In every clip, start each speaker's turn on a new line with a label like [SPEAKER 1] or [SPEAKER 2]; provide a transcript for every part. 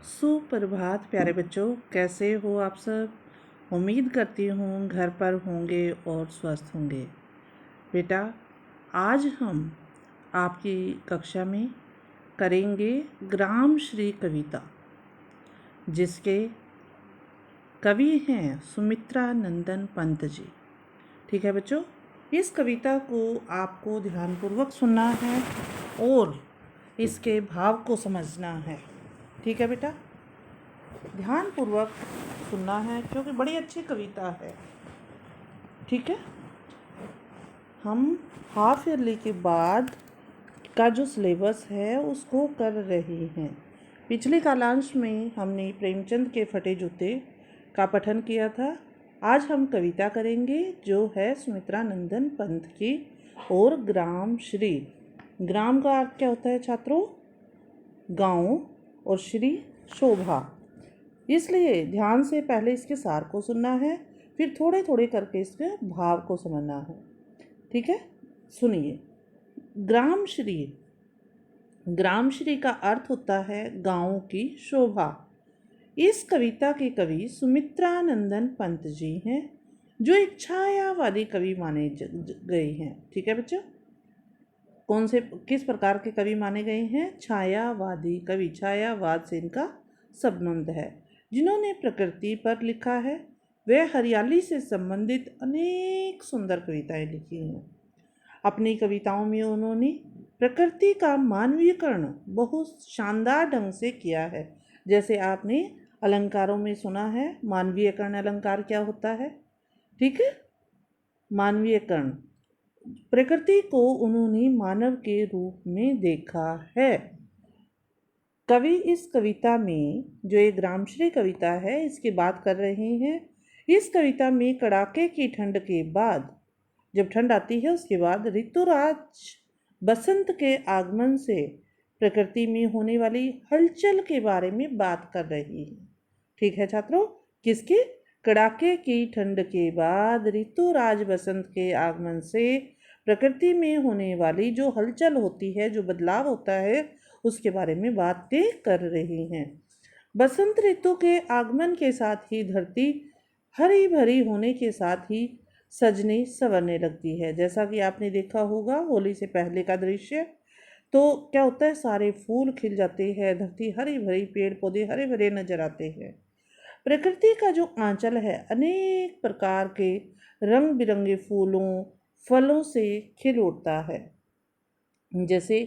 [SPEAKER 1] सुप्रभात प्यारे बच्चों, कैसे हो आप सब। उम्मीद करती हूँ घर पर होंगे और स्वस्थ होंगे। बेटा, आज हम आपकी कक्षा में करेंगे ग्राम श्री कविता, जिसके कवि हैं सुमित्रा नंदन पंत जी। ठीक है बच्चों, इस कविता को आपको ध्यानपूर्वक सुनना है और इसके भाव को समझना है। ठीक है बेटा, ध्यानपूर्वक सुनना है क्योंकि बड़ी अच्छी कविता है। ठीक है, हम हाफ ईयरली के बाद का जो सिलेबस है उसको कर रहे हैं। पिछले कालांश में हमने प्रेमचंद के फटे जूते का पठन किया था। आज हम कविता करेंगे जो है सुमित्रा नंदन पंत की और ग्राम श्री। ग्राम का अर्थ क्या होता है छात्रों? गांव, और श्री शोभा। इसलिए ध्यान से पहले इसके सार को सुनना है, फिर थोड़े थोड़े करके इसके भाव को समझना है। ठीक है, सुनिए। ग्राम श्री। ग्राम श्री का अर्थ होता है गांव की शोभा। इस कविता के कवि सुमित्रा नंदन पंत जी हैं, जो एक छायावादी कवि माने गए हैं। ठीक है बच्चों, कौन से किस प्रकार के कवि माने गए हैं? छायावादी कवि। छायावाद से इनका संबंध है। जिन्होंने प्रकृति पर लिखा है, वे हरियाली से संबंधित अनेक सुंदर कविताएं लिखी हैं। अपनी कविताओं में उन्होंने प्रकृति का मानवीयकरण बहुत शानदार ढंग से किया है। जैसे आपने अलंकारों में सुना है, मानवीयकरण अलंकार क्या होता है। ठीक है, मानवीयकरण, प्रकृति को उन्होंने मानव के रूप में देखा है। कवि इस कविता में, जो एक ग्रामश्री कविता है, इसकी बात कर रहे हैं। इस कविता में कड़ाके की ठंड के बाद, जब ठंड आती है उसके बाद ऋतुराज बसंत के आगमन से प्रकृति में होने वाली हलचल के बारे में बात कर रही है। ठीक है छात्रों, किसके? कड़ाके की ठंड के बाद ऋतुराज बसंत के आगमन से प्रकृति में होने वाली जो हलचल होती है, जो बदलाव होता है, उसके बारे में बातें कर रही हैं। बसंत ऋतु के आगमन के साथ ही धरती हरी भरी होने के साथ ही सजने संवरने लगती है। जैसा कि आपने देखा होगा होली से पहले का दृश्य, तो क्या होता है, सारे फूल खिल जाते हैं, धरती हरी भरी, पेड़ पौधे हरे भरे नजर आते हैं। प्रकृति का जो आंचल है अनेक प्रकार के रंग बिरंगे फूलों फलों से खिल उठता है। जैसे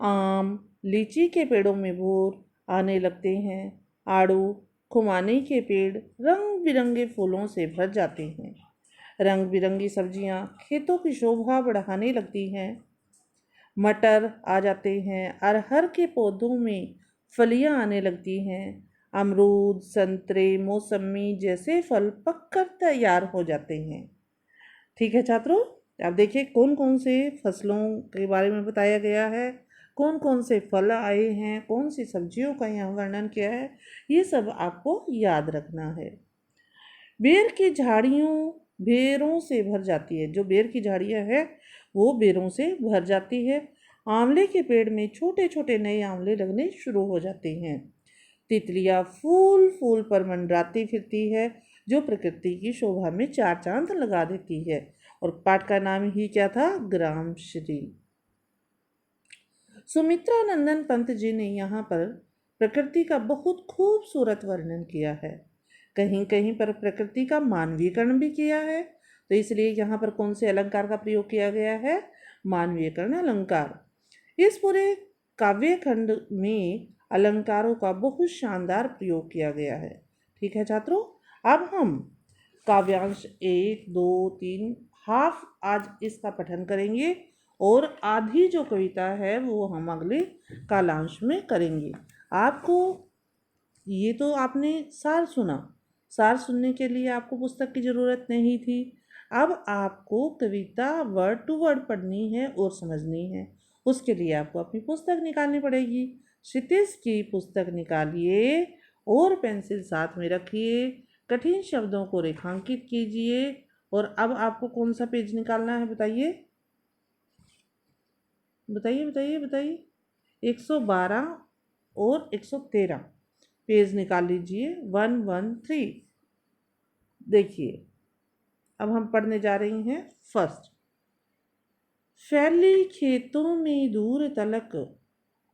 [SPEAKER 1] आम, लीची के पेड़ों में भूर आने लगते हैं। आड़ू, खुमानी के पेड़ रंग बिरंगे फूलों से भर जाते हैं। रंग बिरंगी सब्जियां खेतों की शोभा बढ़ाने लगती हैं। मटर आ जाते हैं। अरहर के पौधों में फलियां आने लगती हैं। अमरूद, संतरे, मौसमी जैसे फल पककर तैयार हो जाते हैं। ठीक है छात्रों, अब देखिए कौन कौन से फसलों के बारे में बताया गया है, कौन कौन से फल आए हैं, कौन सी सब्जियों का यहाँ वर्णन किया है, ये सब आपको याद रखना है। बेर की झाड़ियों बेरों से भर जाती है। जो बेर की झाड़ियाँ है वो बेरों से भर जाती है। आंवले के पेड़ में छोटे छोटे नए आंवले लगने शुरू हो जाते हैं। तितलियाँ फूल फूल पर मंडराती फिरती है, जो प्रकृति की शोभा में चार चांद लगा देती है। और पाठ का नाम ही क्या था? ग्राम श्री। सुमित्रा नंदन पंत जी ने यहाँ पर प्रकृति का बहुत खूबसूरत वर्णन किया है। कहीं कहीं पर प्रकृति का मानवीयकरण भी किया है, तो इसलिए यहाँ पर कौन से अलंकार का प्रयोग किया गया है? मानवीयकरण अलंकार। इस पूरे काव्य खंड में अलंकारों का बहुत शानदार प्रयोग किया गया है। ठीक है छात्रों, अब हम काव्यांश 1, 2, 3 हाफ आज इसका पठन करेंगे और आधी जो कविता है वो हम अगले कालांश में करेंगे। आपको ये तो आपने सार सुना, सार सुनने के लिए आपको पुस्तक की ज़रूरत नहीं थी। अब आपको कविता वर्ड टू वर्ड पढ़नी है और समझनी है। उसके लिए आपको अपनी पुस्तक निकालनी पड़ेगी। क्षितिज की पुस्तक निकालिए और पेंसिल साथ में रखिए। कठिन शब्दों को रेखांकित कीजिए। और अब आपको कौन सा पेज निकालना है बताइए बताइए बताइए बताइए। 112 और 113। पेज निकाल लीजिए 113। देखिए अब हम पढ़ने जा रही हैं फर्स्ट। फैली खेतों में दूर तलक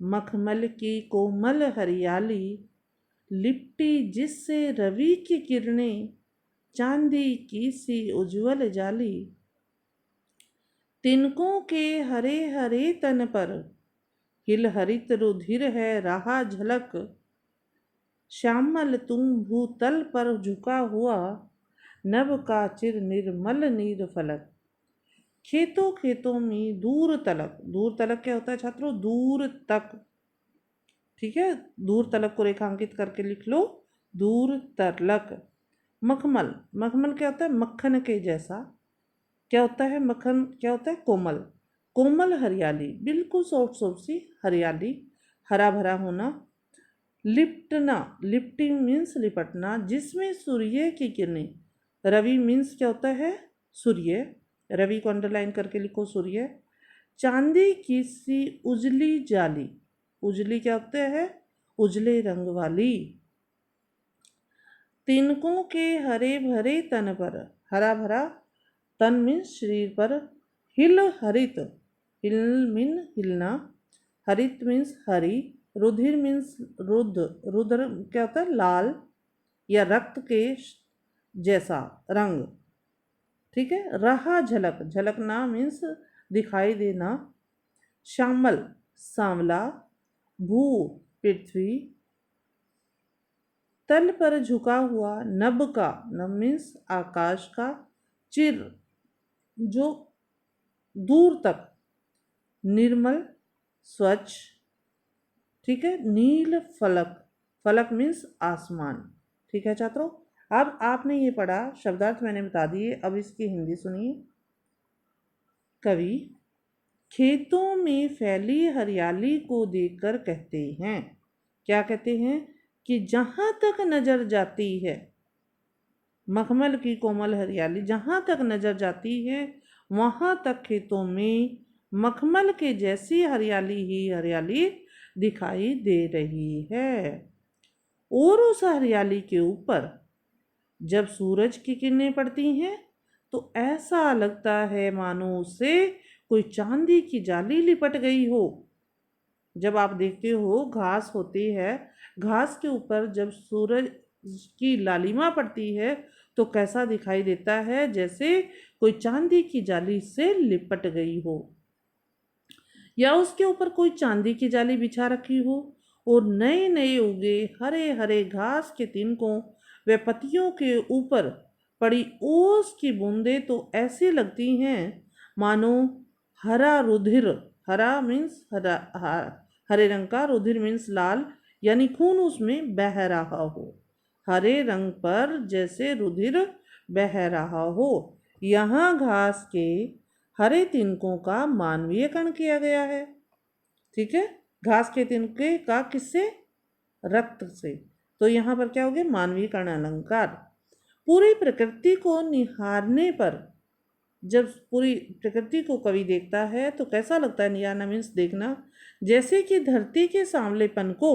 [SPEAKER 1] मखमल की कोमल हरियाली, लिपटी जिससे रवि की किरणें चांदी की सी उज्जवल जाली। तिनकों के हरे हरे तन पर हिल हरित रुधिर है रहा झलक, श्यामल तुंग भूतल पर झुका हुआ नभ का चिर निर्मल नीर फलक। खेतों खेतों में दूर तलक, दूर तलक क्या होता है छात्रों? दूर तक। ठीक है, दूर तलक को रेखांकित करके लिख लो, दूर तलक। मखमल, मखमल क्या होता है? मक्खन के जैसा। क्या होता है मक्खन? क्या होता है? कोमल। कोमल हरियाली, बिल्कुल सॉफ्ट सॉफ्ट सी हरियाली, हरा भरा होना। लिपटना, लिपटिंग मीन्स लिपटना, जिसमें सूर्य की किरणें, रवि मीन्स क्या होता है? सूर्य, रवि को अंडरलाइन करके लिखो सूर्य। चांदी की सी उजली जाली, उजली क्या होता है? उजले रंग वाली। तिनकों के हरे भरे तन पर, हरा भरा तन मीन्स शरीर पर, हिल हरित, हिल मीन हिलना, हरित मीन्स हरी, रुधिर मीन्स रुद्र, रुद्र क्या होता है? लाल या रक्त के जैसा रंग। ठीक है, रहा झलक, झलकना मीन्स दिखाई देना। श्यामल सांवला, भू पृथ्वी, तल पर झुका हुआ, नभ का, नभ मीन्स आकाश का, चिर जो दूर तक, निर्मल स्वच्छ। ठीक है, नील फलक, फलक मीन्स आसमान। ठीक है छात्रों, अब आपने ये पढ़ा, शब्दार्थ मैंने बता दिए, अब इसकी हिंदी सुनिए। कवि खेतों में फैली हरियाली को देखकर कहते हैं, क्या कहते हैं? कि जहां तक नजर जाती है, मखमल की कोमल हरियाली जहां तक नजर जाती है वहां तक खेतों में मखमल के जैसी हरियाली ही हरियाली दिखाई दे रही है। और उस हरियाली के ऊपर जब सूरज की किरणें पड़ती हैं तो ऐसा लगता है मानो उसे कोई चांदी की जाली लिपट गई हो। जब आप देखते हो घास होती है, घास के ऊपर जब सूरज की लालिमा पड़ती है तो कैसा दिखाई देता है? जैसे कोई चांदी की जाली से लिपट गई हो, या उसके ऊपर कोई चांदी की जाली बिछा रखी हो। और नए नए उगे हरे हरे घास के तिनकों व पत्तियों के ऊपर पड़ी ओस की बूंदें तो ऐसी लगती हैं मानो हरा रुधिर, हरा मीन्स हरा, हरे रंग का, रुधिर मीन्स लाल, यानी खून उसमें बह रहा हो। हरे रंग पर जैसे रुधिर बह रहा हो। यहाँ घास के हरे तिनकों का मानवीयकरण किया गया है। ठीक है, घास के तिनके का किससे? रक्त से। तो यहाँ पर क्या हो गया? मानवीयकरण अलंकार। पूरी प्रकृति को निहारने पर, जब पूरी प्रकृति को कवि देखता है तो कैसा लगता है? निहारना मीन्स देखना। जैसे कि धरती के सांवलेपन को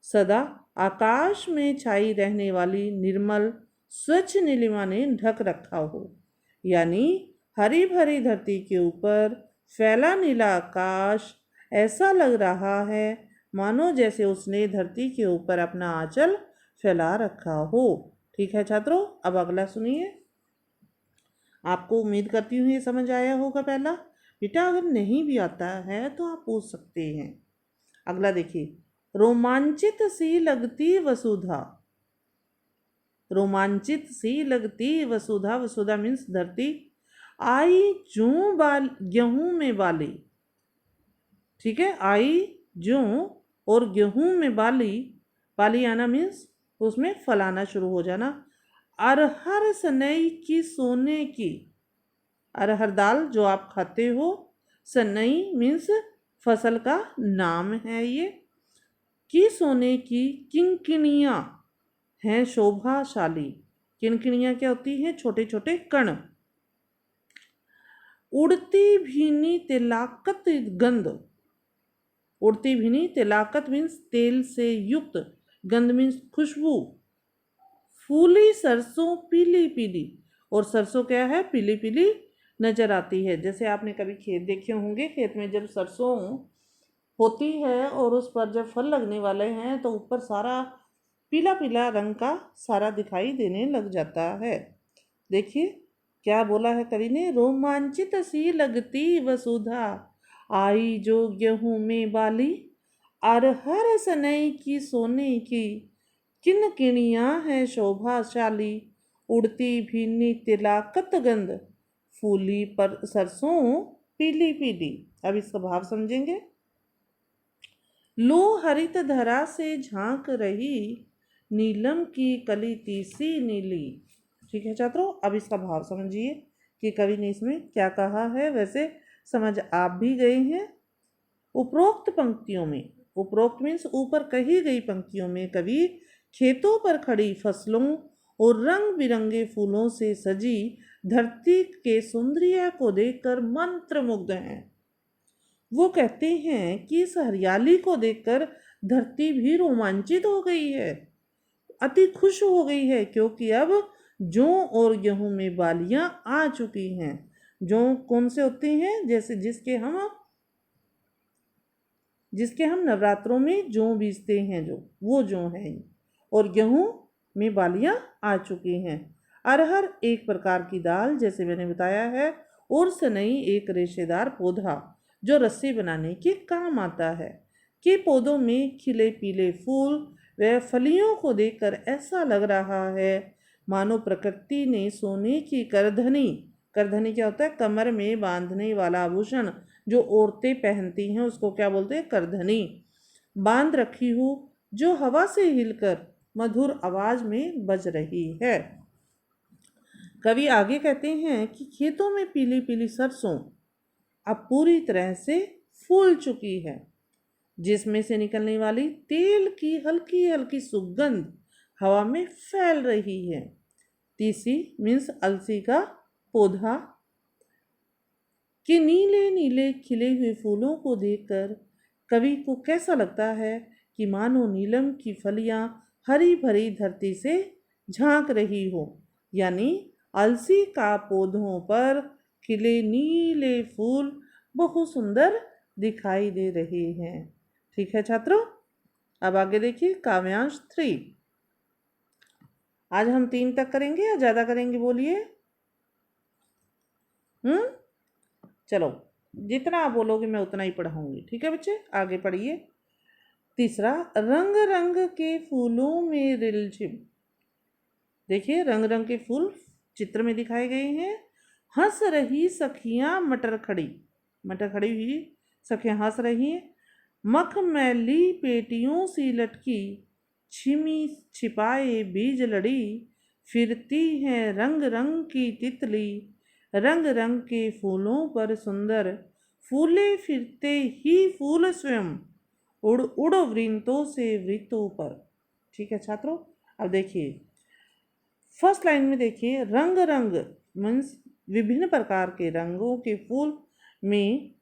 [SPEAKER 1] सदा आकाश में छाई रहने वाली निर्मल स्वच्छ नीलिमा ने ढक रखा हो। यानी हरी भरी धरती के ऊपर फैला नीला आकाश ऐसा लग रहा है मानो जैसे उसने धरती के ऊपर अपना आंचल फैला रखा हो। ठीक है छात्रों, अब अगला सुनिए। आपको उम्मीद करती हूँ ये समझ आया होगा पहला। बेटा अगर नहीं भी आता है तो आप पूछ सकते हैं। अगला देखिए, रोमांचित सी लगती वसुधा, रोमांचित सी लगती वसुधा, वसुधा मीन्स धरती, आई जूं बाल गेहूं में बाली। ठीक है, आई जूं और गेहूं में बाली, बाली आना मीन्स उसमें फल आना शुरू हो जाना। अरहर सनई की सोने की, अरहर दाल जो आप खाते हो, सनई मीन्स फसल का नाम है ये, की सोने की किंकिणियाँ हैं शोभाशाली। किंकिणियाँ क्या होती हैं? छोटे छोटे कण। उड़ती भीनी तिलाकत गंध, उड़ती भीनी तिलाकत मीन्स तेल से युक्त, गंध मीन्स खुशबू। फूली सरसों पीली पीली, और सरसों क्या है, पीली पीली नजर आती है। जैसे आपने कभी खेत देखे होंगे, खेत में जब सरसों होती है और उस पर जब फल लगने वाले हैं तो ऊपर सारा पीला पीला रंग का सारा दिखाई देने लग जाता है। देखिए क्या बोला है कवि ने, रोमांचित सी लगती वसुधा आई जो गेहूं में बाली, अरहर सनई की सोने की किणकिणियां है शोभाशाली, उड़ती भी नित्य लाकत गंध, फूली पर सरसों पीली पीली। अब इसका भाव समझेंगे। लो हरित धरा से झांक रही, नीलम की कली तीसी नीली। ठीक है छात्रों, अब इसका भाव समझिए कि कवि ने इसमें क्या कहा है। वैसे समझ आप भी गए हैं। उपरोक्त पंक्तियों में, उपरोक्त मीन्स ऊपर कही गई पंक्तियों में कवि खेतों पर खड़ी फसलों और रंग बिरंगे फूलों से सजी धरती के सौंदर्य को देखकर मंत्रमुग्ध हैं। वो कहते हैं कि इस हरियाली को देखकर धरती भी रोमांचित हो गई है, अति खुश हो गई है, क्योंकि अब जौ और गेहूं में बालियां आ चुकी हैं। जौ कौन से होते हैं, जैसे जिसके हम नवरात्रों में जौ बीजते हैं, जो वो जौ है। और गेहूं में बालियां आ चुकी हैं। अरहर एक प्रकार की दाल जैसे मैंने बताया है, और सनई एक रेशेदार पौधा जो रस्सी बनाने के काम आता है, के पौधों में खिले पीले फूल व फलियों को देखकर ऐसा लग रहा है मानो प्रकृति ने सोने की करधनी, करधनी क्या होता है, कमर में बांधने वाला आभूषण जो औरतें पहनती हैं उसको क्या बोलते हैं, करधनी, बांध रखी हो, जो हवा से हिलकर मधुर आवाज में बज रही है। कवि आगे कहते हैं कि खेतों में पीली पीली सरसों अब पूरी तरह से फूल चुकी है, जिसमें से निकलने वाली तेल की हल्की हल्की सुगंध हवा में फैल रही है। तीसी मीन्स अलसी का पौधा के नीले नीले खिले हुए फूलों को देखकर कवि को कैसा लगता है कि मानो नीलम की फलियां हरी भरी धरती से झांक रही हो, यानी अलसी का पौधों पर खिले नीले फूल बहुत सुंदर दिखाई दे रहे हैं। ठीक है छात्रों, अब आगे देखिए काव्यांश 3। आज हम 3 तक करेंगे या ज्यादा करेंगे, बोलिए। चलो, जितना आप बोलोगे मैं उतना ही पढ़ाऊंगी। ठीक है बच्चे, आगे पढ़िए। तीसरा, रंग रंग के फूलों में रिलझिम। देखिए रंग रंग के फूल चित्र में दिखाए गए हैं। हंस रही सखियां मटर खड़ी, मटर खड़ी हुई सखियां हंस रही हैं। मखमली पेटियों सी लटकी, छिमी छिपाए बीज लड़ी, फिरती हैं रंग रंग की तितली, रंग रंग के फूलों पर सुंदर, फूले फिरते ही फूल स्वयं, उड़ उड़ वृंतों से वृत्तों पर। ठीक है छात्रों, अब देखिए फर्स्ट लाइन में देखिए, रंग रंग मीन्स विभिन्न प्रकार के रंगों के फूल में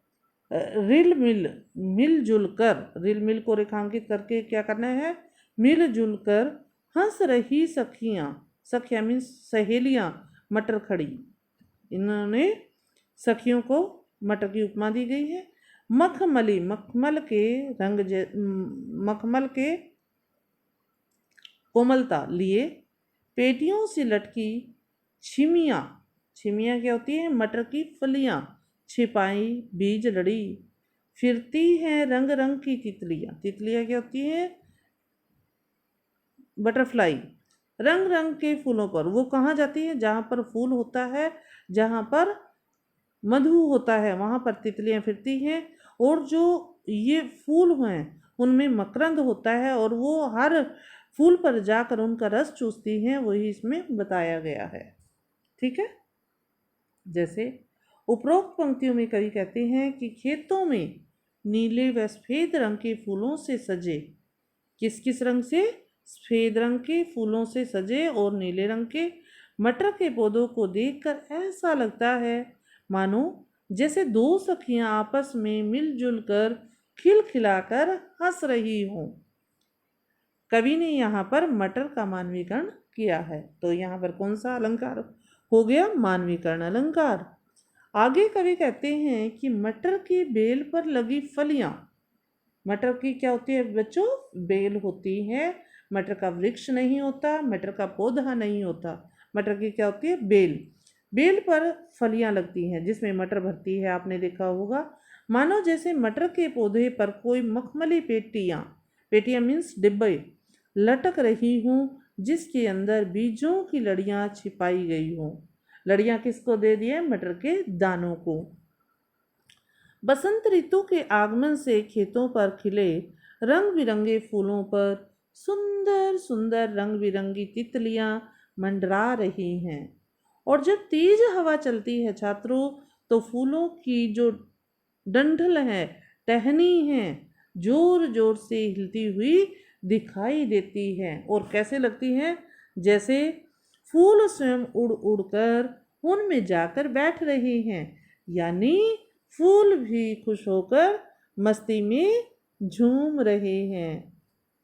[SPEAKER 1] रिल मिल मिलजुल कर, रिल मिल को रेखांकित करके क्या करना है, मिलजुल कर हंस रही सखियां, सखियां मीन्स सहेलियां मटर खड़ी, इन्होंने सखियों को मटर की उपमा दी गई है। मखमली मखमल के रंग मखमल के कोमलता लिए, पेटियों से लटकी छिमियाँ, छिमियाँ क्या होती है, मटर की फलियाँ, छिपाई बीज लड़ी, फिरती हैं रंग रंग की तितलियाँ, तितलियाँ क्या होती हैं, बटरफ्लाई, रंग रंग के फूलों पर। वो कहाँ जाती है, जहाँ पर फूल होता है, जहाँ पर मधु होता है, वहाँ पर तितलियाँ फिरती हैं। और जो ये फूल हैं उनमें मकरंद होता है और वो हर फूल पर जाकर उनका रस चूसती हैं, वही इसमें बताया गया है। ठीक है, जैसे उपरोक्त पंक्तियों में कवि कहते हैं कि खेतों में नीले व सफेद रंग के फूलों से सजे, किस किस रंग से, सफेद रंग के फूलों से सजे और नीले रंग के मटर के पौधों को देखकर ऐसा लगता है मानो जैसे दो सखियां आपस में मिलजुल कर खिलखिलाकर हंस रही हों। कवि ने यहाँ पर मटर का मानवीकरण किया है। तो यहाँ पर कौन सा अलंकार हो गया? मानवीकरण अलंकार। आगे कवि कहते हैं कि मटर की बेल पर लगी फलियां, मटर की क्या होती है बच्चों? बेल होती है। मटर का वृक्ष नहीं होता, मटर का पौधा नहीं होता, मटर की क्या होती है? बेल। बेल पर फलियां लगती हैं जिसमें मटर भरती है, आपने देखा होगा। मानो जैसे मटर के पौधे पर कोई मखमली पेटियां, पेटियां मीन्स डिब्बे, लटक रही हूँ जिसके अंदर बीजों की लड़ियां छिपाई गई हों। लड़ियां किसको दे दिए? मटर के दानों को। बसंत ऋतु के आगमन से खेतों पर खिले रंग बिरंगे फूलों पर सुंदर सुंदर रंग बिरंगी तितलियां मंडरा रही हैं। और जब तेज हवा चलती है छात्रों, तो फूलों की जो डंठल है, टहनी है, जोर जोर से हिलती हुई दिखाई देती है। और कैसे लगती है? जैसे फूल स्वयं उड़ उड़ कर उनमें जाकर बैठ रहे हैं, यानी फूल भी खुश होकर मस्ती में झूम रहे हैं।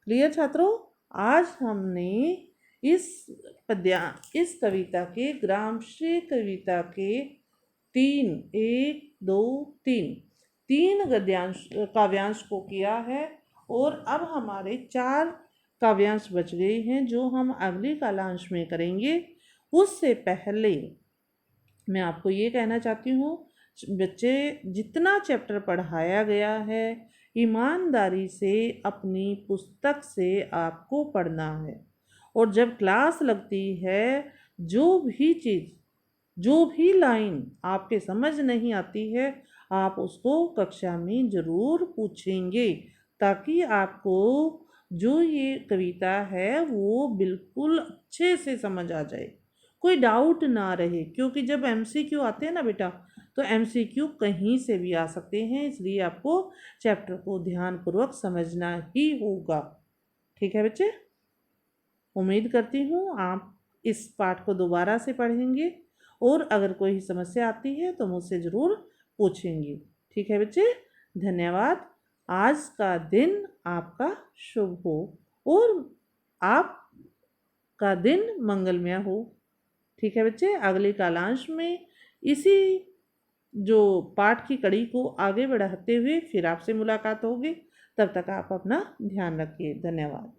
[SPEAKER 1] क्लियर छात्रों? आज हमने इस कविता के ग्रामश्री कविता के तीन गद्यांश काव्यांश को किया है। और अब हमारे 4 काव्यांश बच गए हैं जो हम अगली कालांश में करेंगे। उससे पहले मैं आपको ये कहना चाहती हूँ, बच्चे जितना चैप्टर पढ़ाया गया है ईमानदारी से अपनी पुस्तक से आपको पढ़ना है। और जब क्लास लगती है, जो भी चीज़, जो भी लाइन आपके समझ नहीं आती है, आप उसको कक्षा में ज़रूर पूछेंगे, ताकि आपको जो ये कविता है वो बिल्कुल अच्छे से समझ आ जाए, कोई डाउट ना रहे। क्योंकि जब MCQ आते हैं ना बेटा, तो MCQ कहीं से भी आ सकते हैं, इसलिए आपको चैप्टर को ध्यानपूर्वक समझना ही होगा। ठीक है बच्चे? उम्मीद करती हूँ आप इस पाठ को दोबारा से पढ़ेंगे और अगर कोई समस्या आती है तो मुझसे ज़रूर पूछेंगे। ठीक है बच्चे? धन्यवाद। आज का दिन आपका शुभ हो और आपका दिन मंगलमय हो। ठीक है बच्चे? अगले कालांश में इसी जो पाठ की कड़ी को आगे बढ़ाते हुए फिर आपसे मुलाकात होगी। तब तक आप अपना ध्यान रखिए। धन्यवाद।